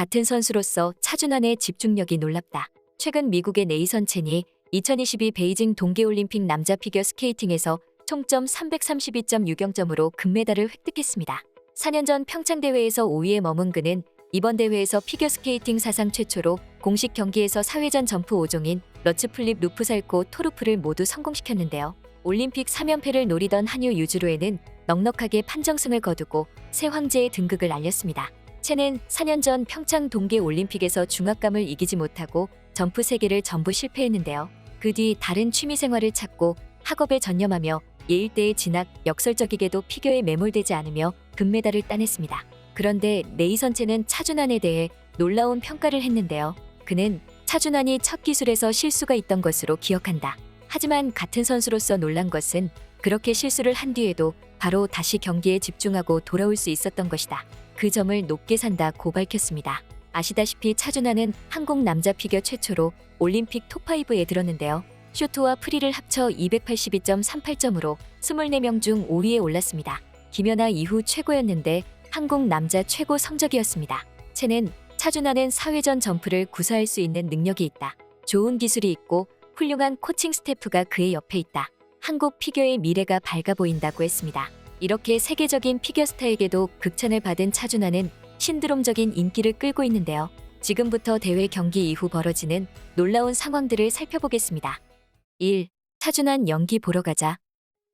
같은 선수로서 차준환의 집중력이 놀랍다. 최근 미국의 네이선 첸이 2022 베이징 동계올림픽 남자 피겨 스케이팅에서 총점 332.60점으로 금메달을 획득했습니다. 4년 전 평창 대회에서 5위에 머문 그는 이번 대회에서 피겨스케이팅 사상 최초로 공식 경기에서 4회전 점프 5종인 러츠 플립, 루프 살코, 토루프를 모두 성공시켰는데요. 올림픽 3연패를 노리던 한유 유주로에는 넉넉하게 판정승을 거두고 새 황제의 등극을 알렸습니다. 첸은 4년 전 평창 동계올림픽에서 중압감을 이기지 못하고 점프 3개를 전부 실패했는데요. 그 뒤 다른 취미생활을 찾고 학업에 전념하며 예일대의 진학, 역설적이게도 피겨에 매몰되지 않으며 금메달을 따냈습니다. 그런데 네이선 첸은 차준환에 대해 놀라운 평가를 했는데요. 그는 차준환이 첫 기술에서 실수가 있던 것으로 기억한다. 하지만 같은 선수로서 놀란 것은 그렇게 실수를 한 뒤에도 바로 다시 경기에 집중하고 돌아올 수 있었던 것이다. 그 점을 높게 산다고 밝혔습니다. 아시다시피 차준환은 한국 남자 피겨 최초로 올림픽 톱5에 들었는데요. 쇼트와 프리를 합쳐 282.38점으로 24명 중 5위에 올랐습니다. 김연아 이후 최고였는데 한국 남자 최고 성적이었습니다. 첸은 차준환은 4회전 점프를 구사할 수 있는 능력이 있다. 좋은 기술이 있고 훌륭한 코칭 스태프가 그의 옆에 있다. 한국 피겨의 미래가 밝아 보인다고 했습니다. 이렇게 세계적인 피겨스타에게도 극찬을 받은 차준환은 신드롬적인 인기를 끌고 있는데요. 지금부터 대회 경기 이후 벌어지는 놀라운 상황들을 살펴보겠습니다. 1. 차준환 연기 보러 가자.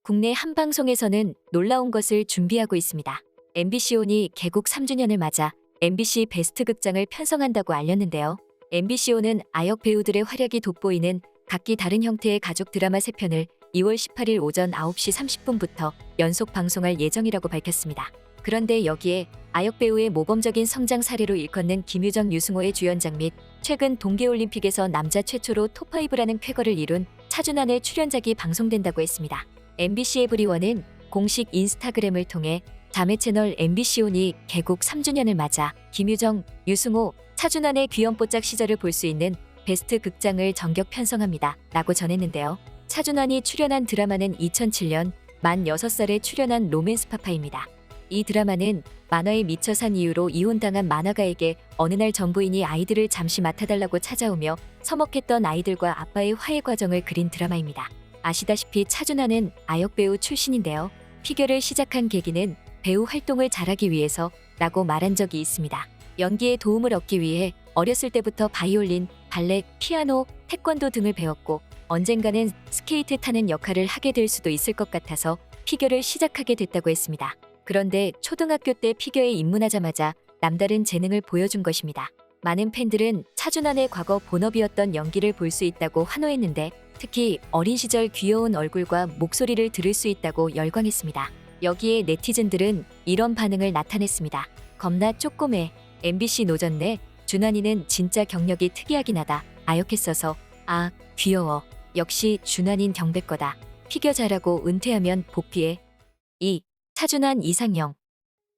국내 한 방송에서는 놀라운 것을 준비하고 있습니다. MBC온이 개국 3주년을 맞아 MBC 베스트 극장을 편성한다고 알렸는데요. MBC온은 아역 배우들의 활약이 돋보이는 각기 다른 형태의 가족 드라마 3편을 2월 18일 오전 9시 30분부터 연속 방송할 예정이라고 밝혔습니다. 그런데 여기에 아역 배우의 모범적인 성장 사례로 일컫는 김유정, 유승호의 주연작 및 최근 동계올림픽에서 남자 최초로 톱5라는 쾌거를 이룬 차준환의 출연작이 방송된다고 했습니다. MBC 에브리원은 공식 인스타그램을 통해 자매 채널 MBC온이 개국 3주년을 맞아 김유정, 유승호, 차준환의 귀염뽀짝 시절을 볼 수 있는 베스트 극장을 정격 편성합니다. 라고 전했는데요. 차준환이 출연한 드라마는 2007년 만 6살에 출연한 로맨스 파파입니다. 이 드라마는 만화에 미쳐 산 이유로 이혼당한 만화가에게 어느 날 전부인이 아이들을 잠시 맡아달라고 찾아오며 서먹했던 아이들과 아빠의 화해 과정을 그린 드라마입니다. 아시다시피 차준환은 아역 배우 출신인데요. 피겨를 시작한 계기는 배우 활동을 잘하기 위해서라고 말한 적이 있습니다. 연기에 도움을 얻기 위해 어렸을 때부터 바이올린, 발레, 피아노, 태권도 등을 배웠고 언젠가는 스케이트 타는 역할을 하게 될 수도 있을 것 같아서 피겨를 시작하게 됐다고 했습니다. 그런데 초등학교 때 피겨에 입문하자마자 남다른 재능을 보여준 것입니다. 많은 팬들은 차준환의 과거 본업이었던 연기를 볼 수 있다고 환호했는데 특히 어린 시절 귀여운 얼굴과 목소리를 들을 수 있다고 열광했습니다. 여기에 네티즌들은 이런 반응을 나타냈습니다. 겁나 쪼꼬매. MBC 노졌네. 준환이는 진짜 경력이 특이하긴 하다. 아역했어서. 아, 귀여워. 역시 준환인 경배 거다. 피겨 잘하고 은퇴하면 복귀해. 2. 차준환 이상형.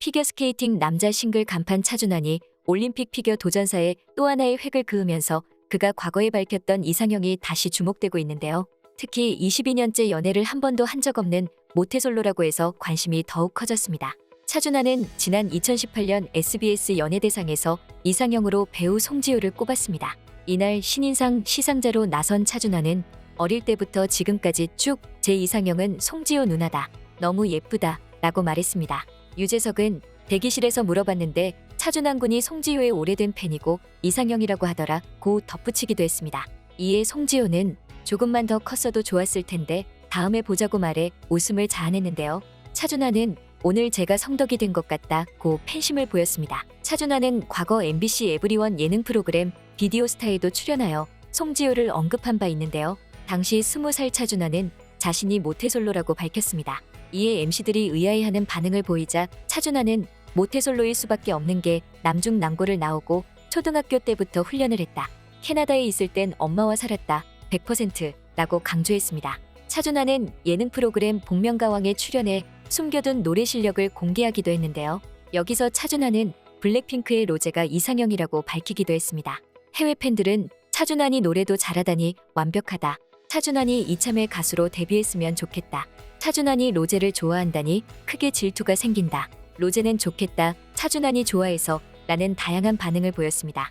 피겨스케이팅 남자 싱글 간판 차준환이 올림픽 피겨 도전사에 또 하나의 획을 그으면서 그가 과거에 밝혔던 이상형이 다시 주목되고 있는데요. 특히 22년째 연애를 한 번도 한 적 없는 모태솔로라고 해서 관심이 더욱 커졌습니다. 차준환은 지난 2018년 SBS 연예대상에서 이상형으로 배우 송지효를 꼽았습니다. 이날 신인상 시상자로 나선 차준환은 어릴 때부터 지금까지 쭉 제 이상형은 송지효 누나다. 너무 예쁘다. 라고 말했습니다. 유재석은 대기실에서 물어봤는데 차준환 군이 송지효의 오래된 팬이고 이상형이라고 하더라 고 덧붙이기도 했습니다. 이에 송지효는 조금만 더 컸어도 좋았을 텐데 다음에 보자고 말해 웃음을 자아냈는데요. 차준환은 오늘 제가 성덕이 된 것 같다고 팬심을 보였습니다. 차준환은 과거 MBC 에브리원 예능 프로그램 비디오스타에도 출연하여 송지효를 언급한 바 있는데요. 당시 20살 차준환은 자신이 모태솔로라고 밝혔습니다. 이에 MC들이 의아해하는 반응을 보이자 차준환은 모태솔로일 수밖에 없는 게 남중남고를 나오고 초등학교 때부터 훈련을 했다. 캐나다에 있을 땐 엄마와 살았다. 100%라고 강조했습니다. 차준환은 예능 프로그램 복면가왕에 출연해 숨겨둔 노래 실력을 공개하기도 했는데요. 여기서 차준환은 블랙핑크의 로제가 이상형이라고 밝히기도 했습니다. 해외 팬들은 차준환이 노래도 잘하다니 완벽하다. 차준환이 이참에 가수로 데뷔했으면 좋겠다. 차준환이 로제를 좋아한다니 크게 질투가 생긴다. 로제는 좋겠다. 차준환이 좋아해서 라는 다양한 반응을 보였습니다.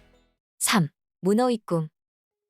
3. 문어의 꿈.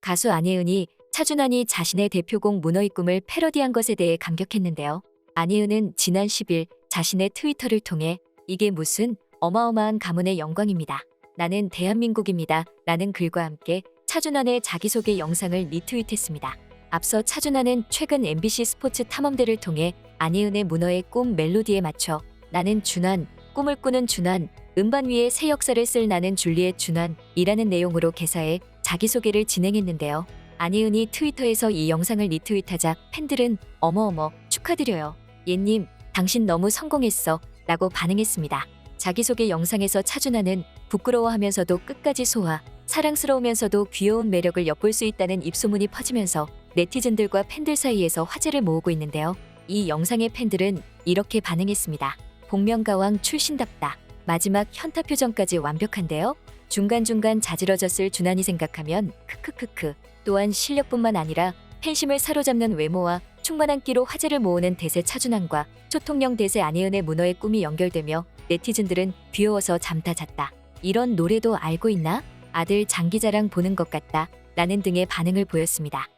가수 안예은이 차준환이 자신의 대표곡 문어의 꿈을 패러디한 것에 대해 감격했는데요. 안예은은 지난 10일 자신의 트위터를 통해 이게 무슨 어마어마한 가문의 영광입니다. 나는 대한민국입니다. 라는 글과 함께 차준환의 자기소개 영상을 리트윗했습니다. 앞서 차준환은 최근 MBC 스포츠 탐험대를 통해 안예은의 문어의 꿈 멜로디에 맞춰 나는 준환, 꿈을 꾸는 준환, 음반 위에 새 역사를 쓸 나는 줄리엣 준환이라는 내용으로 개사해 자기소개를 진행했는데요. 안예은이 트위터에서 이 영상을 리트윗하자 팬들은 어머어머 축하드려요. 예님, 당신 너무 성공했어 라고 반응했습니다. 자기소개 영상에서 차준환은 부끄러워하면서도 끝까지 소화, 사랑스러우면서도 귀여운 매력을 엿볼 수 있다는 입소문이 퍼지면서 네티즌들과 팬들 사이에서 화제를 모으고 있는데요. 이 영상의 팬들은 이렇게 반응했습니다. 복면가왕 출신답다. 마지막 현타 표정까지 완벽한데요. 중간중간 자지러졌을 준환이 생각하면 크크크크. 또한 실력뿐만 아니라 팬심을 사로잡는 외모와 충만한 끼로 화제를 모으는 대세 차준환과 초통령 대세 안예은의 문어의 꿈이 연결되며 네티즌들은 귀여워서 잠 다 잤다. 이런 노래도 알고 있나? 아들 장기자랑 보는 것 같다. 라는 등의 반응을 보였습니다.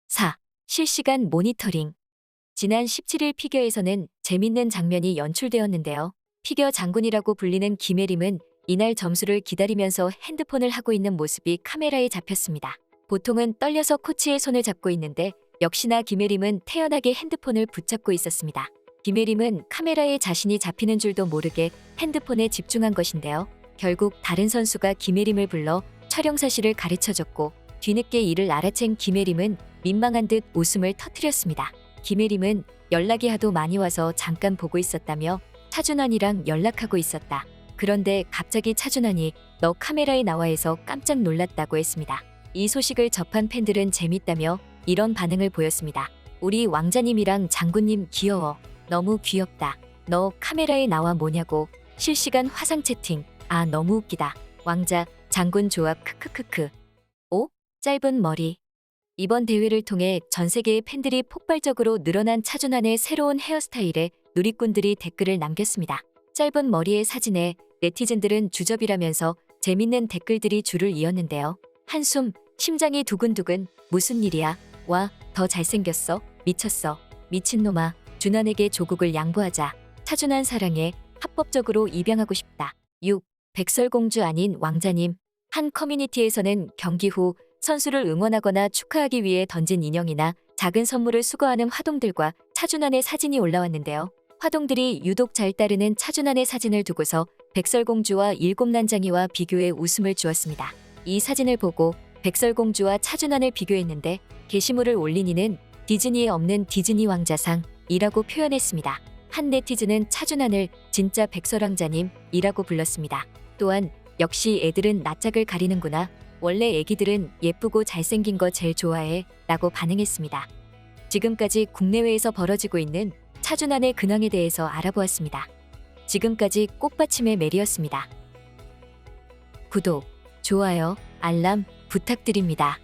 4. 실시간 모니터링. 지난 17일 피겨에서는 재밌는 장면이 연출되었는데요. 피겨 장군이라고 불리는 김혜림은 이날 점수를 기다리면서 핸드폰을 하고 있는 모습이 카메라에 잡혔습니다. 보통은 떨려서 코치의 손을 잡고 있는데 역시나 김혜림은 태연하게 핸드폰을 붙잡고 있었습니다. 김혜림은 카메라에 자신이 잡히는 줄도 모르게 핸드폰에 집중한 것인데요. 결국 다른 선수가 김혜림을 불러 촬영 사실을 가르쳐줬고 뒤늦게 이를 알아챈 김혜림은 민망한 듯 웃음을 터뜨렸습니다. 김혜림은 연락이 하도 많이 와서 잠깐 보고 있었다며 차준환이랑 연락하고 있었다. 그런데 갑자기 차준환이 너 카메라에 나와 해서 깜짝 놀랐다고 했습니다. 이 소식을 접한 팬들은 재밌다며 이런 반응을 보였습니다. 우리 왕자님이랑 장군님 귀여워. 너무 귀엽다. 너 카메라에 나와 뭐냐고. 실시간 화상 채팅. 아 너무 웃기다. 왕자, 장군 조합 크크크크. 오? 짧은 머리. 이번 대회를 통해 전 세계의 팬들이 폭발적으로 늘어난 차준환의 새로운 헤어스타일에 누리꾼들이 댓글을 남겼습니다. 짧은 머리의 사진에 네티즌들은 주접이라면서 재밌는 댓글들이 줄을 이었는데요. 한숨, 심장이 두근두근, 무슨 일이야? 와, 더 잘생겼어? 미쳤어. 미친놈아, 준환에게 조국을 양보하자. 차준환 사랑해, 합법적으로 입양하고 싶다. 6. 백설공주 아닌 왕자님. 한 커뮤니티에서는 경기 후 선수를 응원하거나 축하하기 위해 던진 인형이나 작은 선물을 수거하는 화동들과 차준환의 사진이 올라왔는데요. 화동들이 유독 잘 따르는 차준환의 사진을 두고서 백설공주와 일곱난장이와 비교해 웃음을 주었습니다. 이 사진을 보고 백설공주와 차준환을 비교했는데 게시물을 올린 이는 디즈니에 없는 디즈니 왕자상이라고 표현했습니다. 한 네티즌은 차준환을 진짜 백설왕자님이라고 불렀습니다. 또한 역시 애들은 낯짝을 가리는구나. 원래 애기들은 예쁘고 잘생긴 거 제일 좋아해 라고 반응했습니다. 지금까지 국내외에서 벌어지고 있는 차준환의 근황에 대해서 알아보았습니다. 지금까지 꽃받침의 메리였습니다. 구독, 좋아요, 알람 부탁드립니다.